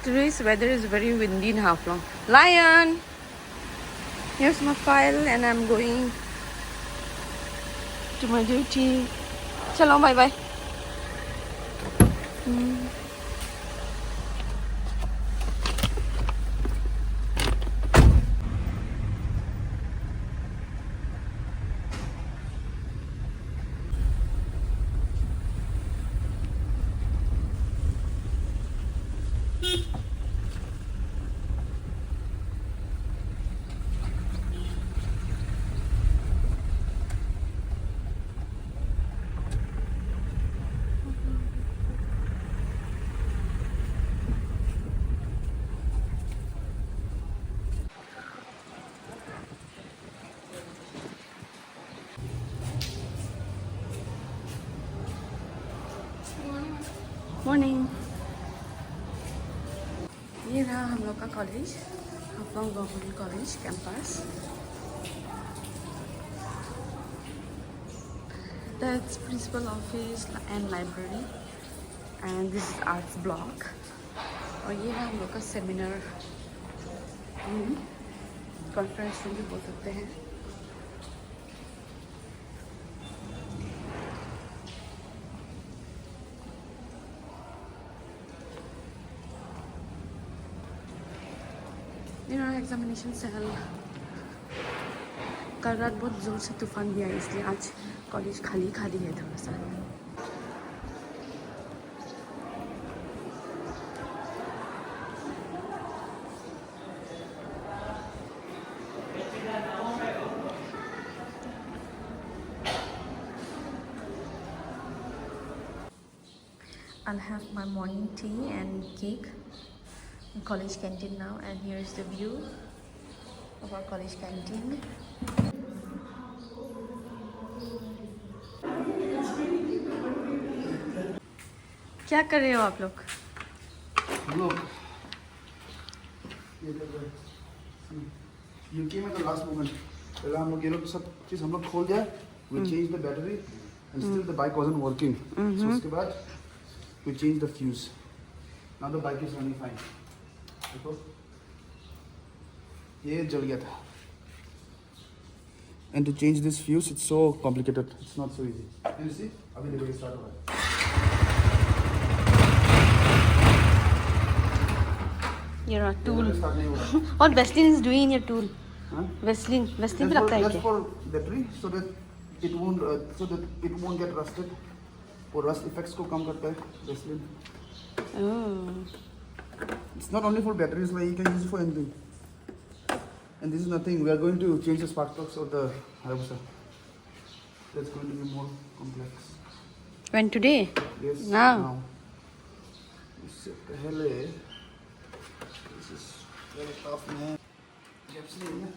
Today's weather is very windy in Haflong. Lion! Here's my file and I'm going to my duty. Chalo, bye bye. Morning. ये रहा हम लोग का college, Haflong government college campus. That's principal office and library and this is arts block। और ये रहा हम लोग का सेमिनार रूम, कॉन्फ्रेंस रूम भी बोल सकते हैं। Examination cell. कल रात बहुत ज़ोर से तूफान भी आया, इसलिए आज कॉलेज खाली खाली है थोड़ा सा। I'll have my morning tea and cake in college canteen now, and here's the view of our college canteen। क्या कर रहे हो आप लोग? यूके में तो लास्ट मोमेंट पहले हम लोग ये लोग सब चीज़ हम लोग खोल दिया, we changed the battery and still the bike wasn't working, so उसके बाद we changed the fuse, now the bike is running fine। देखो ये जल गया था, and to change this fuse it's so complicated, it's not so easy। Can you see? अभी देखो ये स्टार्ट हो रहा है। Your tool। What Vaseline is doing in your tool? Vaseline भी लगता है क्या? Just for battery, so that it won't get rusted। और rust effects को कम करता है Vaseline। Oh। It's not only for batteries, like you can use it for anything। And this is nothing. We are going to change the spark plugs of the Hayabusa। That's going to be more complex। When today? Yes। Now। इससे पहले this is very tough man। Absolutely ना।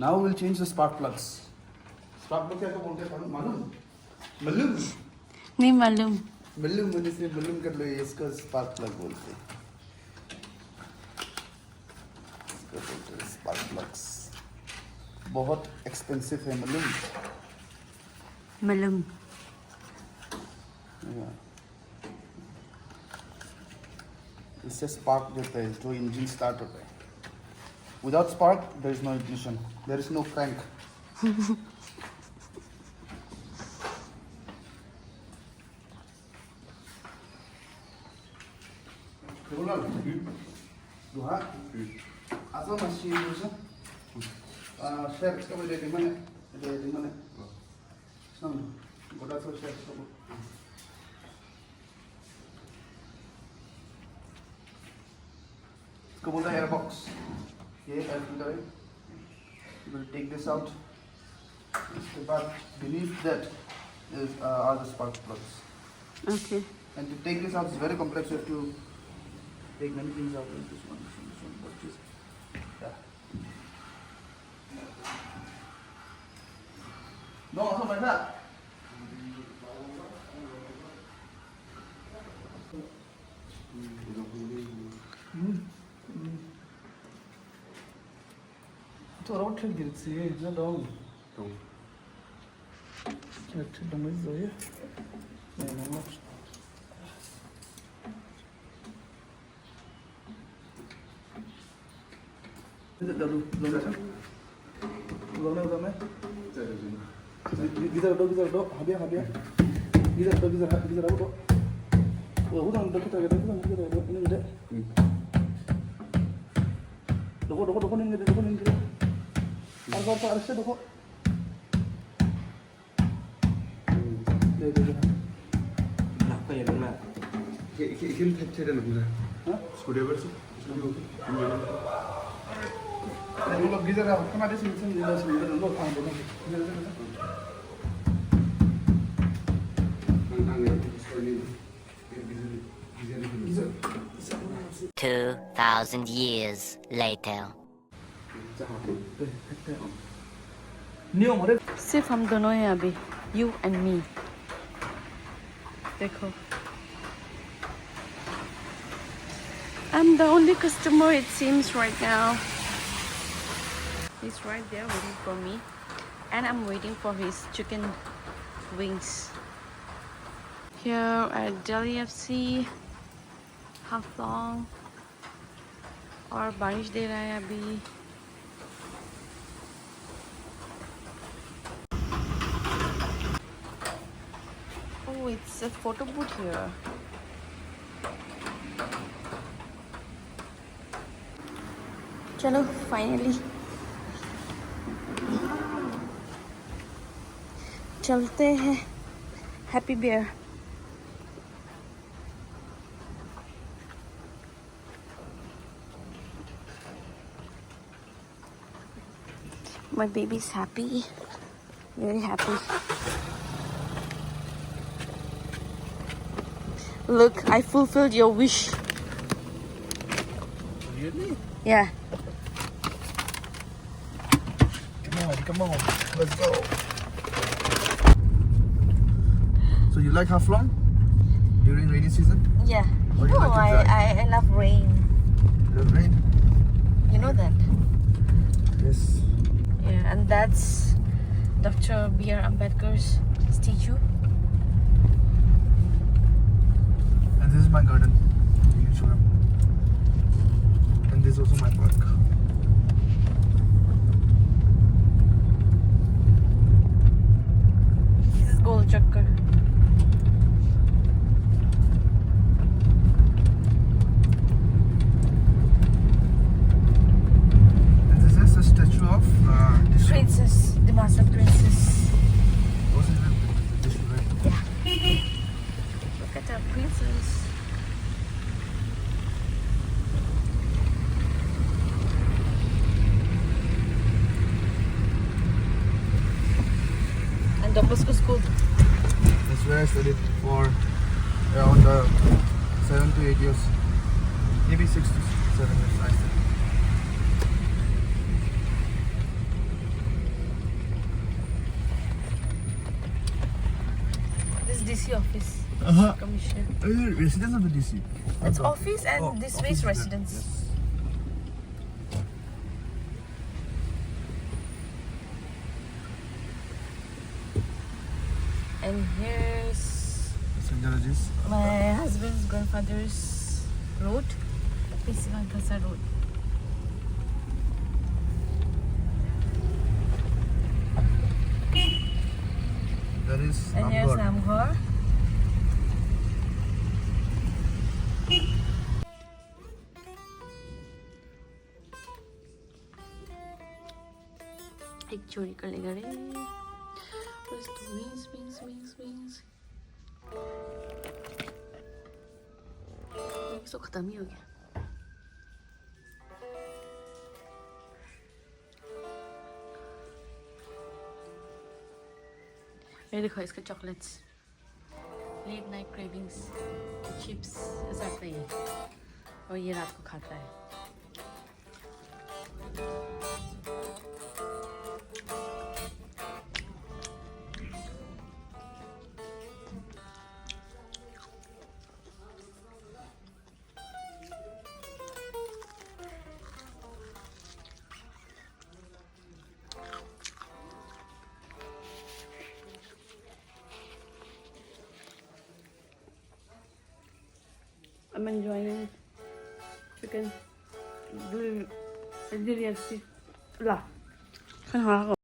Now we'll change the spark plugs। Spark plug क्या बोलते हैं मालूम? मालूम? नहीं मालूम। मालूम मैंने से मालूम कर लो, ये इसका spark plug बोलते हैं। इसका बोलते हैं spark plugs। बहुत expensive है मालूम? मालूम। इससे spark देता है, जो engine start होता है। Without spark, there is no ignition. There is no crank। Assam masih bisa. Share kamu dari mana? Dari mana? Sam, bodoh so share kamu. इसको बोलते हैं एयर बॉक्स। ये एयर फिल्टर है। You will take this out। इसके बाद beneath that are the spark plugs. Okay. And to take this out is very complex. You have to take many things out. This one, but just yeah. No, something like that. 저 어떻게 길지? 나 너무 어떻게 너무 있어요? 네, 너무 이제 나도 그다음에 기다려 하비야 기다려하고 우선 넣고 타게 있는데 넣고 있는데 알았어 넣고 네 Apa ya benar? Kim capture na bukan? Screwdriver sih. 이거 기다려 하나 대신 넣어 다 넣어 기다려 2,000 years later. Neo मरे सिर्फ हम दोनों हैं अभी, you and me. देखो, I'm the only customer it seems right now. He's right there waiting for me, and I'm waiting for his chicken wings. Here at Delhi FC, Haflong, और बारिश दे रहा है अभी. Oh, it's a photo booth here. चलो finally चलते हैं. Happy Bear. My baby's happy, very happy. Look, I fulfilled your wish. Really? Yeah. Come on, let's go. So you like Haflong during rainy season? Yeah. Or you like to drive? I love rain. The rain? You know that? Yes. Yeah, and that's Dr. B.R. Ambedkar's statue. And this is my garden. You can show them. And this is also my park. This is Gol Chakkar. And this is a statue of Princess, Dima princess. What's his name? This is right. Look at our princess. And Don Bosco School. That's where I studied for around 7 to 8 years. Maybe 6 to 7 years I studied. This is DC office. Commissioner. Residence of the DC. It's office and this way is residence. Yes. And here's Sanjaraji's. my husband's grandfather's road. Festival Khasa Road. That is And here's Namgad. Namghar. एक चोरी कर लेगा रे. Where's the wings? तो खत्म ही हो गया. ये देखो इसके chocolates late night cravings chips ऐसा नहीं है और ये रात को खाता है I'm enjoying chicken. Really, lah. Kan hal